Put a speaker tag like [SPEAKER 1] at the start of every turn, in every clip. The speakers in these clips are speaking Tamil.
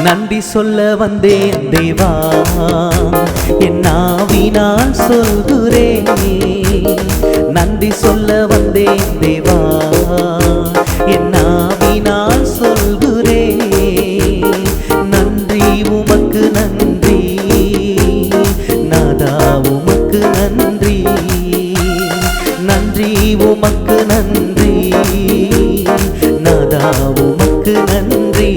[SPEAKER 1] நன்றி சொல்ல வந்தேன் தேவா, என் நாவினால் சொல்கிறேன். நன்றி சொல்ல வந்தேன் தேவா, என் நாவினால் சொல்கிறேன். நன்றி உமக்கு நன்றி நாதா, உமக்கு நன்றி. நன்றி உமக்கு நன்றி நாதா, உமக்கு நன்றி.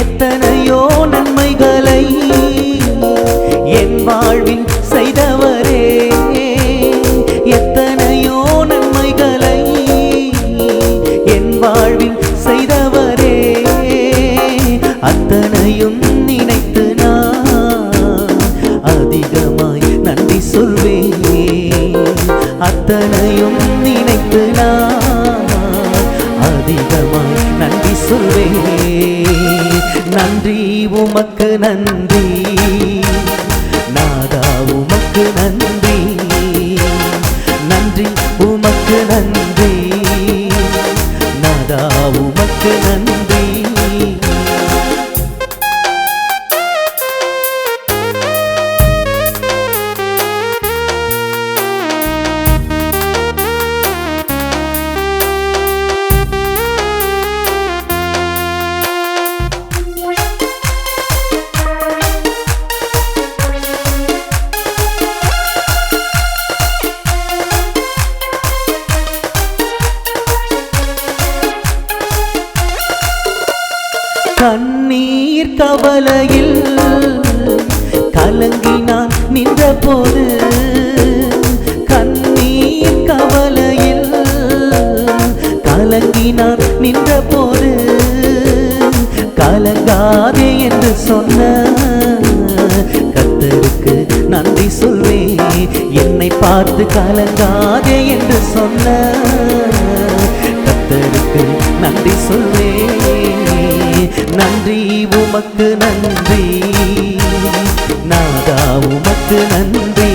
[SPEAKER 1] எத்தனையோ நன்மைகளை என் வாழ்வில் செய்தவரே, எத்தனையோ நன்மைகளை என் வாழ்வில் செய்தவரே. அத்தனையும் நினைத்து நான் அதிகமாய் நன்றி சொல்வேன். அத்தனையும் நினைத்து நான் அதிகமாய் நன்றி சொல்வேன். நன்றி உமக்கு நன்றி நாதா, உமக்கு நன்றி. நன்றி உமக்கு நன்றி நாதா, உமக்கு நன்றி. கண்ணீர் கவலையில் கலங்கி நான் நின்ற போது, கண்ணீர் கவலையில் கலங்கி நான் நின்ற போது, கலங்காதே என்று சொன்ன கர்த்தருக்கு நன்றி சொல்வேன். என்னை பார்த்து கலங்காதே என்று சொன்ன கர்த்தருக்கு நன்றி சொல்வேன். நன்றி உமக்கு நன்றி நாதா, உமக்கு நன்றி.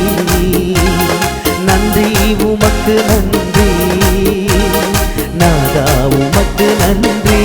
[SPEAKER 1] நன்றி உமக்கு நன்றி நாதா, உமக்கு நன்றி.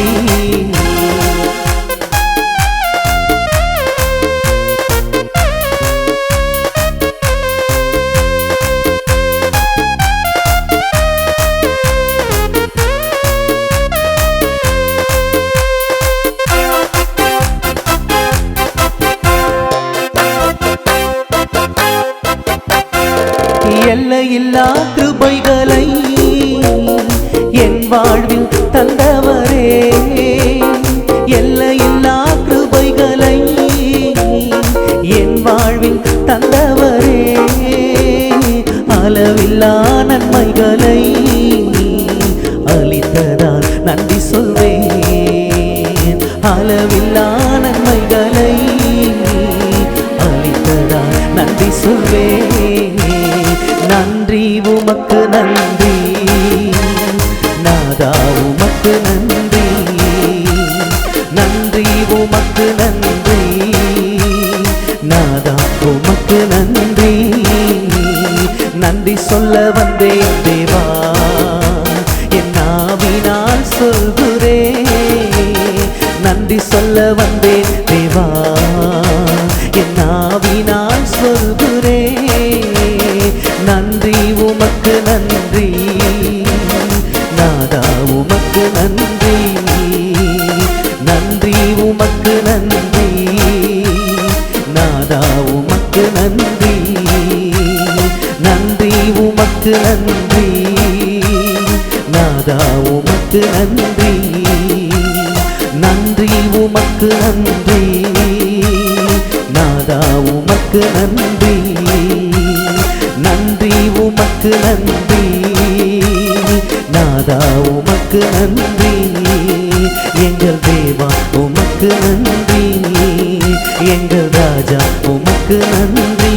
[SPEAKER 1] எல்லையில்லா கிருபைகளை என் வாழ்வில் தந்தவரே, எல்லையில்லா கிருபைகளை என் வாழ்வில் தந்தவரே. அளவில்லா நன்மைகளை அளித்ததால் நன்றி சொல்வேன். அளவில்லா நன்மைகளை அளித்ததால் நன்றி சொல்வேன். நன்றி உமக்கு நன்றி நாதா, உமக்கு நன்றி. நன்றி உமக்கு நன்றி நாதா, உமக்கு நன்றி. நன்றி சொல்ல வந்தேன் தேவா, என் நாவினால் சொல்கிறேன். நன்றி சொல்ல வந்தேன் தேவா, என் நாவினால் சொல்கிறேன். நன்றி உமக்கு நன்றி நாதா, உமக்கு நன்றி. நன்றி உமக்கு நன்றி நாதா, உமக்கு நன்றி. நன்றி உமக்கு நன்றி நாதா, உமக்கு நன்றி. நன்றி உமக்கு நன்றி நாதா, உமக்கு நன்றி. நன்றி உமக்கு நன்றி நாதா, உமக்கு நன்றி. எங்கள் தேவா உமக்கு நன்றி, எங்கள் ராஜா உமக்கு நன்றி.